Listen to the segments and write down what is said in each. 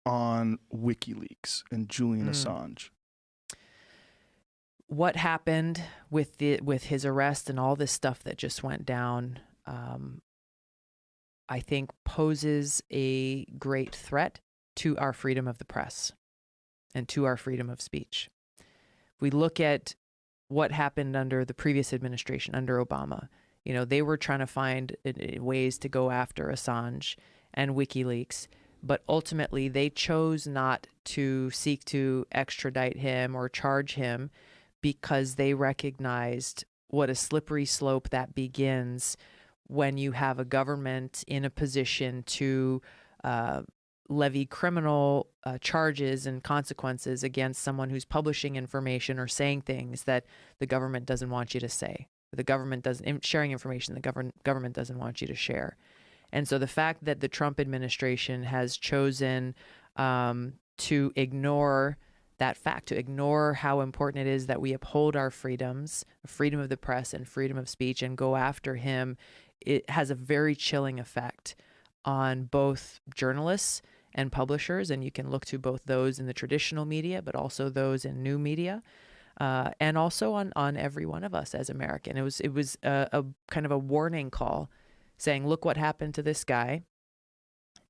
on WikiLeaks and Julian Assange? What happened with his arrest and all this stuff that just went down, I think poses a great threat to our freedom of the press and to our freedom of speech. We look at what happened under the previous administration, under Obama. You know, they were trying to find ways to go after Assange and WikiLeaks, but ultimately they chose not to seek to extradite him or charge him because they recognized what a slippery slope that begins when you have a government in a position to levy criminal charges and consequences against someone who's publishing information or saying things that the government doesn't want you to say. The government doesn't, sharing information the government doesn't want you to share. And so the fact that the Trump administration has chosen to ignore that fact, to ignore how important it is that we uphold our freedoms, freedom of the press and freedom of speech, and go after him, it has a very chilling effect on both journalists and publishers. And you can look to both those in the traditional media, but also those in new media, and also on every one of us as American. It was a kind of a warning call saying, look what happened to this guy.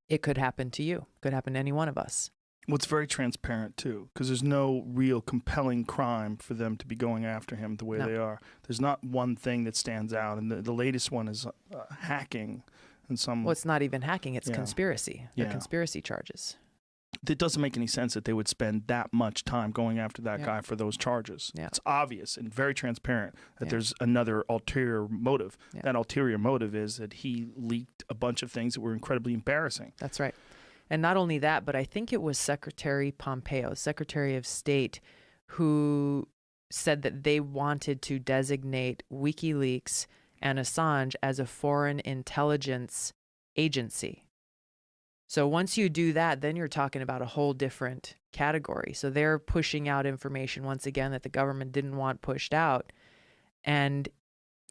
It could happen to you. It could happen to any one of us. Well, it's very transparent, too, because there's no real compelling crime for them to be going after him the way they are. There's not one thing that stands out, and the latest one is hacking. And some. Well, it's not even hacking, it's conspiracy. They're conspiracy charges. It doesn't make any sense that they would spend that much time going after that guy for those charges. Yeah. It's obvious and very transparent that there's another ulterior motive. Yeah. That ulterior motive is that he leaked a bunch of things that were incredibly embarrassing. That's right. And not only that, but I think it was Secretary Pompeo, Secretary of State, who said that they wanted to designate WikiLeaks and Assange as a foreign intelligence agency. So once you do that, then you're talking about a whole different category. So they're pushing out information, once again, that the government didn't want pushed out. And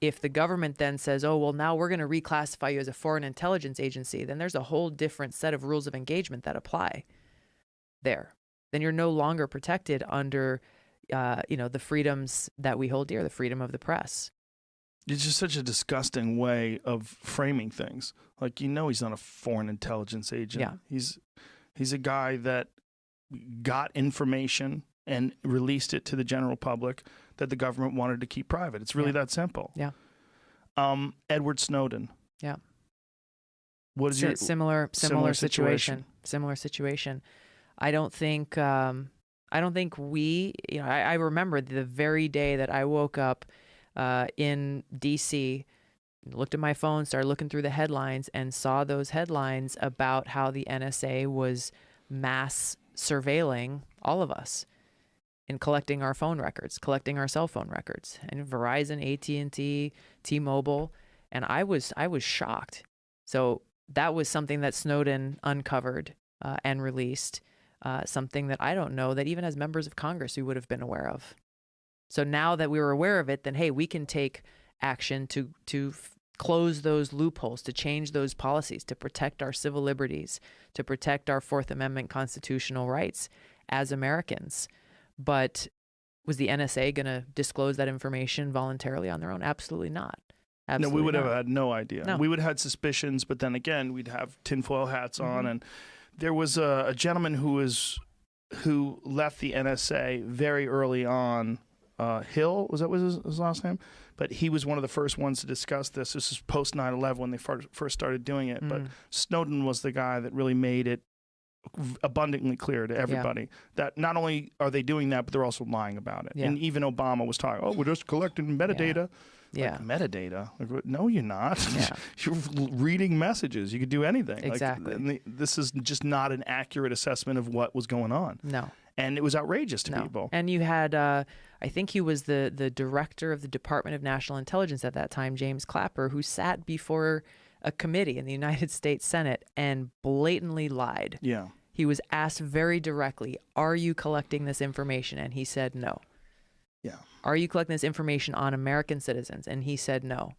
if the government then says, oh, well, now we're going to reclassify you as a foreign intelligence agency, then there's a whole different set of rules of engagement that apply there. Then you're no longer protected under, the freedoms that we hold dear, the freedom of the press. It's just such a disgusting way of framing things. Like, he's not a foreign intelligence agent. Yeah. He's a guy that got information and released it to the general public that the government wanted to keep private. It's really that simple. Yeah. Edward Snowden. Yeah. What is your similar situation? Similar situation. I don't think we. I remember the very day that I woke up in D.C., looked at my phone, started looking through the headlines, and saw those headlines about how the NSA was mass surveilling all of us and collecting our phone records, collecting our cell phone records, and Verizon, AT&T, T-Mobile, and I was shocked. So that was something that Snowden uncovered and released, something that I don't know that even as members of Congress we would have been aware of. So now that we were aware of it, then hey, we can take action to close those loopholes, to change those policies, to protect our civil liberties, to protect our Fourth Amendment constitutional rights as Americans. But was the NSA going to disclose that information voluntarily on their own? Absolutely not. Absolutely no, we would not. have had no idea. No. We would have had suspicions, but then again, we'd have tinfoil hats on. And there was a gentleman who left the NSA very early on. Hill, was that his last name? But he was one of the first ones to discuss this. This is post 9/11 when they first started doing it. But Snowden was the guy that really made it abundantly clear to everybody that not only are they doing that, but they're also lying about it. And even Obama was talking, oh, we're just collecting metadata. Like, metadata? Like, no, you're not. You're reading messages. You could do anything. Exactly. Like, this is just not an accurate assessment of what was going on. No. And it was outrageous to people. And you had, I think he was the director of the Department of National Intelligence at that time, James Clapper, who sat before a committee in the United States Senate and blatantly lied. Yeah. He was asked very directly, are you collecting this information? And he said no. Yeah. Are you collecting this information on American citizens? And he said no.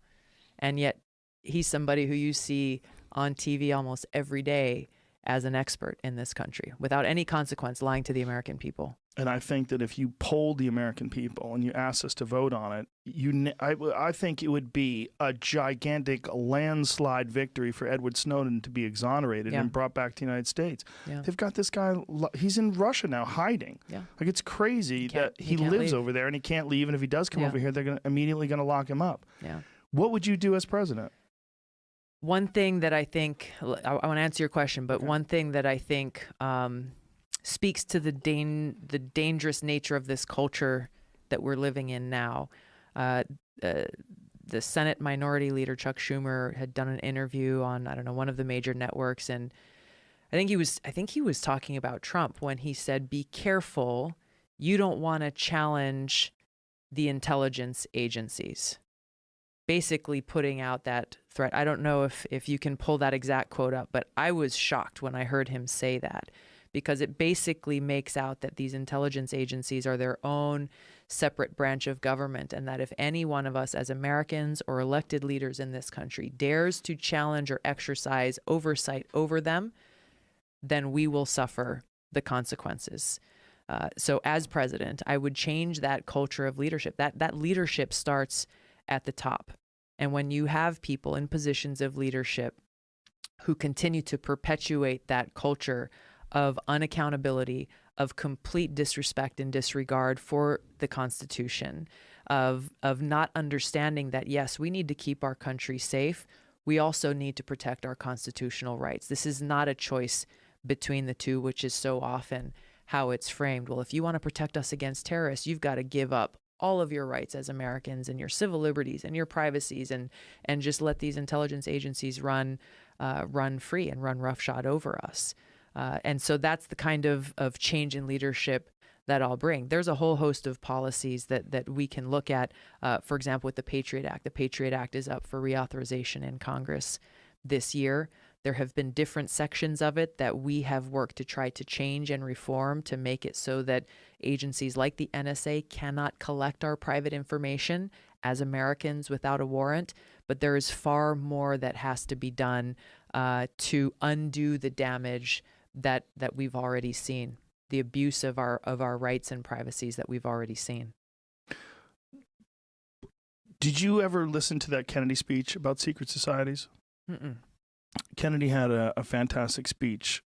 And yet he's somebody who you see on TV almost every day as an expert in this country without any consequence, lying to the American people. And I think that if you polled the American people and you asked us to vote on it, I think it would be a gigantic landslide victory for Edward Snowden to be exonerated and brought back to the United States. Yeah. They've got this guy, he's in Russia now hiding. Yeah. Like, it's crazy that he can't lives leave. over there and he can't leave. And if he does come over here, they're immediately going to lock him up. Yeah. What would you do as president? One thing that I think, I want to answer your question, but one thing that I think speaks to the dangerous nature of this culture that we're living in now. The Senate Minority Leader Chuck Schumer had done an interview on, I don't know, one of the major networks, and I think he was talking about Trump when he said, "Be careful, you don't want to challenge the intelligence agencies." Basically putting out that threat. I don't know if you can pull that exact quote up, but I was shocked when I heard him say that, because it basically makes out that these intelligence agencies are their own separate branch of government, and that if any one of us as Americans or elected leaders in this country dares to challenge or exercise oversight over them, then we will suffer the consequences. So as president, I would change that culture of leadership. That leadership starts at the top. And when you have people in positions of leadership who continue to perpetuate that culture of unaccountability, of complete disrespect and disregard for the Constitution, of not understanding that, yes, we need to keep our country safe, we also need to protect our constitutional rights. This is not a choice between the two, which is so often how it's framed. Well, if you want to protect us against terrorists, you've got to give up all of your rights as Americans and your civil liberties and your privacies, and just let these intelligence agencies run free and run roughshod over us. And so that's the kind of change in leadership that I'll bring. There's a whole host of policies that we can look at. For example, with the Patriot Act. The Patriot Act is up for reauthorization in Congress this year. There have been different sections of it that we have worked to try to change and reform to make it so that agencies like the NSA cannot collect our private information as Americans without a warrant. But there is far more that has to be done to undo the damage that we've already seen, the abuse of our rights and privacies that we've already seen. Did you ever listen to that Kennedy speech about secret societies? Mm-mm. Kennedy had a fantastic speech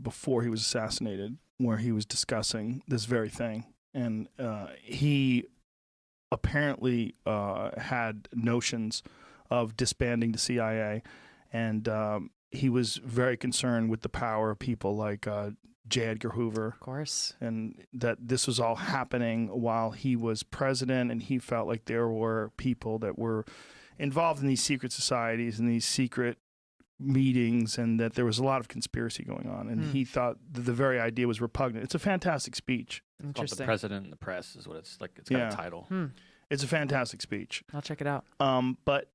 before he was assassinated, where he was discussing this very thing. And he apparently had notions of disbanding the CIA. And he was very concerned with the power of people like J. Edgar Hoover. Of course. And that this was all happening while he was president. And he felt like there were people that were involved in these secret societies and these secret meetings, and that there was a lot of conspiracy going on, and he thought that the very idea was repugnant. It's a fantastic speech. It's called The President and the Press is what it's like. It's got a title. It's a fantastic speech. I'll check it out. But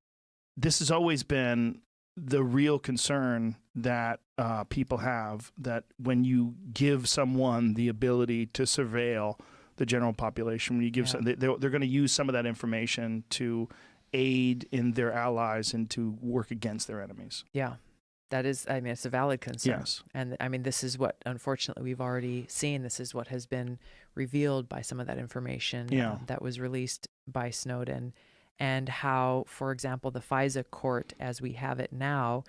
this has always been the real concern that people have, that when you give someone the ability to surveil the general population, when you give they're going to use some of that information to aid in their allies and to work against their enemies. Yeah, that is, I mean, it's a valid concern. Yes. And I mean, this is what, unfortunately, we've already seen. This is what has been revealed by some of that information that was released by Snowden, and how, for example, the FISA court, as we have it now,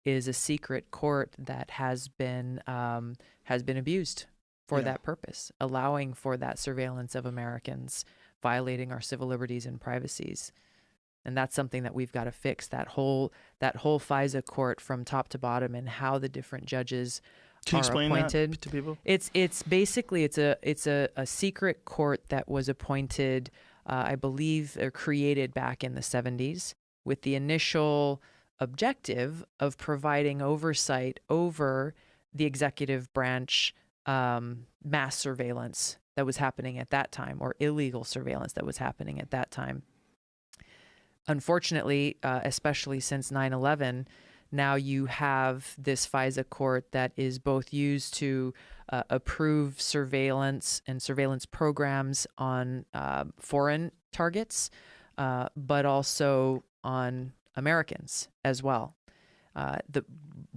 is a secret court that has been abused for that purpose, allowing for that surveillance of Americans, violating our civil liberties and privacies. And that's something that we've got to fix, that whole FISA court from top to bottom, and how the different judges Can you are explain appointed. that to people? It's basically it's a secret court that was appointed, I believe, or created back in the 70s, with the initial objective of providing oversight over the executive branch mass surveillance that was happening at that time, or illegal surveillance that was happening at that time. Unfortunately, especially since 9/11, now you have this FISA court that is both used to approve surveillance and surveillance programs on foreign targets, but also on Americans as well.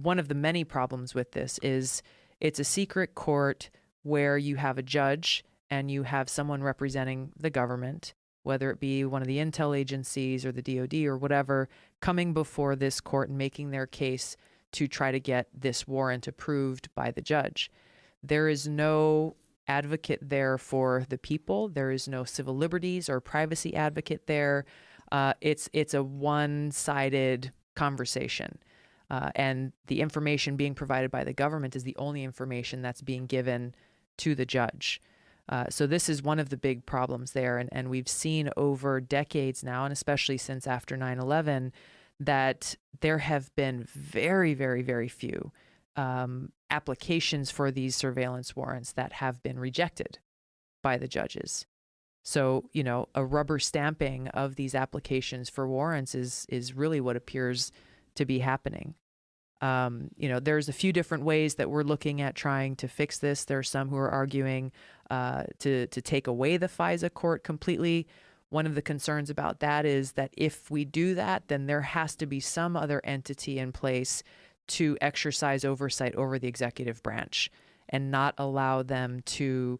one of the many problems with this is it's a secret court where you have a judge and you have someone representing the government, whether it be one of the intel agencies or the DOD or whatever, coming before this court and making their case to try to get this warrant approved by the judge. There is no advocate there for the people. There is no civil liberties or privacy advocate there. It's a one-sided conversation. And the information being provided by the government is the only information that's being given to the judge. So this is one of the big problems there. And we've seen over decades now, and especially since after 9/11, that there have been very, very, very few applications for these surveillance warrants that have been rejected by the judges. So, you know, a rubber stamping of these applications for warrants is really what appears to be happening. You know, there's a few different ways that we're looking at trying to fix this. There are some who are arguing to take away the FISA court completely. One of the concerns about that is that if we do that, then there has to be some other entity in place to exercise oversight over the executive branch and not allow them to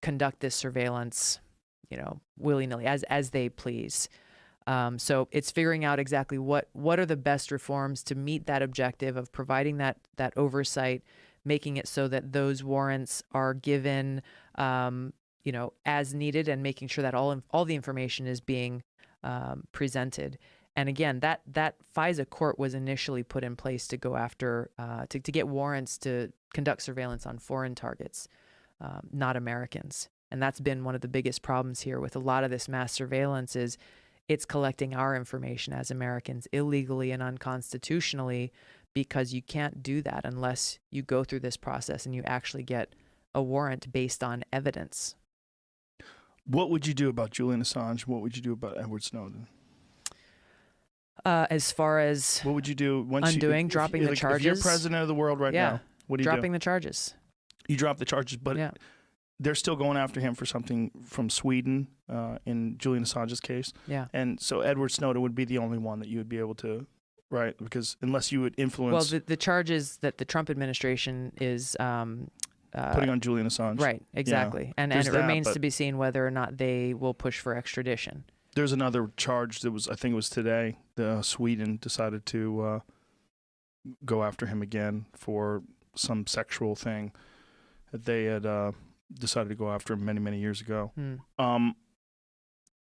conduct this surveillance, you know, willy-nilly as they please. So it's figuring out exactly what are the best reforms to meet that objective of providing that oversight, making it so that those warrants are given, you know, as needed, and making sure that all the information is being presented. And again, that FISA court was initially put in place to go after, to get warrants to conduct surveillance on foreign targets, not Americans. And that's been one of the biggest problems here with a lot of this mass surveillance is it's collecting our information as Americans illegally and unconstitutionally, because you can't do that unless you go through this process and you actually get a warrant based on evidence. What would you do about Julian Assange? What would you do about Edward Snowden? As far as what would you do once dropping the charges? If you're president of the world right now, what do you do? Dropping the charges. You drop the charges, but they're still going after him for something from Sweden in Julian Assange's case. Yeah. And so Edward Snowden would be the only one that you would be able to, right? Because unless you would influence... Well, the charges that the Trump administration is... putting on Julian Assange. Right, exactly. And it remains to be seen whether or not they will push for extradition. There's another charge that was, I think it was today, Sweden decided to go after him again for some sexual thing that they had decided to go after him many, many years ago.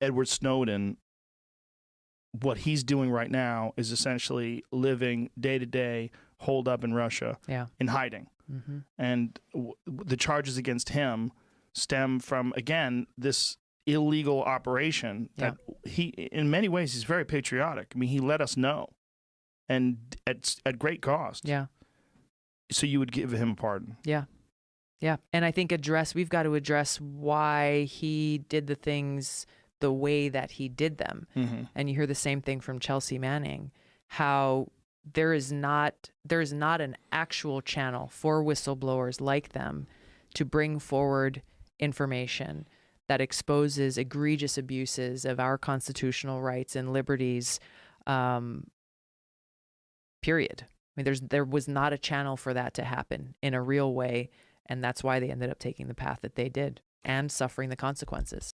Edward Snowden, what he's doing right now is essentially living day to day, holed up in Russia, in hiding. Mm-hmm. And the charges against him stem from, again, this illegal operation that he, in many ways, he's very patriotic. I mean, he let us know, and at great cost. Yeah. So you would give him a pardon. Yeah. Yeah. And I think we've got to address why he did the things the way that he did them. Mm-hmm. And you hear the same thing from Chelsea Manning, how there is not an actual channel for whistleblowers like them to bring forward information that exposes egregious abuses of our constitutional rights and liberties, period. I mean, there was not a channel for that to happen in a real way, and that's why they ended up taking the path that they did and suffering the consequences.